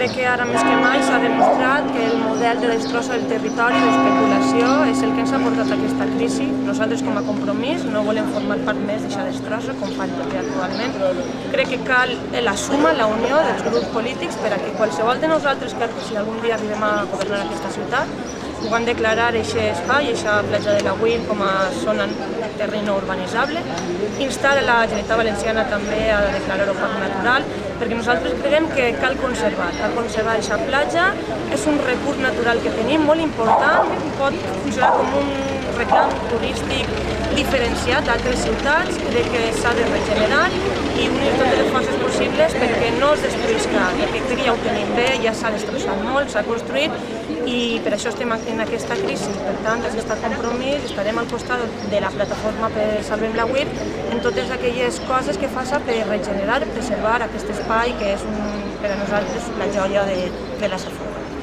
crec que ara més que mai s'ha demostrat que el model de destrossa del territori, d'especulació, és el que ens ha portat a aquesta crisi. Nosaltres, com a Compromís, no volem formar part més d'aquesta destrossa, com fan també actualment. Crec que cal la suma, la unió dels grups polítics per a que qualsevol de nosaltres, que si algun dia arribem a governar aquesta ciutat, puguem declarar aquest espai, aquesta platja de la Güell, com a zona terreny no urbanitzable. Instar a la Generalitat Valenciana també a declarar-ho parc natural, perquè nosaltres creiem que cal conservar aquesta platja. És un recurs natural que tenim, molt important, pot funcionar com un reclam turístic diferenciat d'altres ciutats. Crec que s'ha de regenerar i unir totes les forces possibles perquè no es destruïsca. Crec que ja ho tenim bé, ja s'ha destrossat molt, s'ha construït i per això estem en aquesta crisi. Per tant, des d'este Compromís estarem al costat de la plataforma per Salvem la Güell en totes aquelles coses que faça per regenerar, preservar aquest espai que és per a nosaltres la joia de la Safor.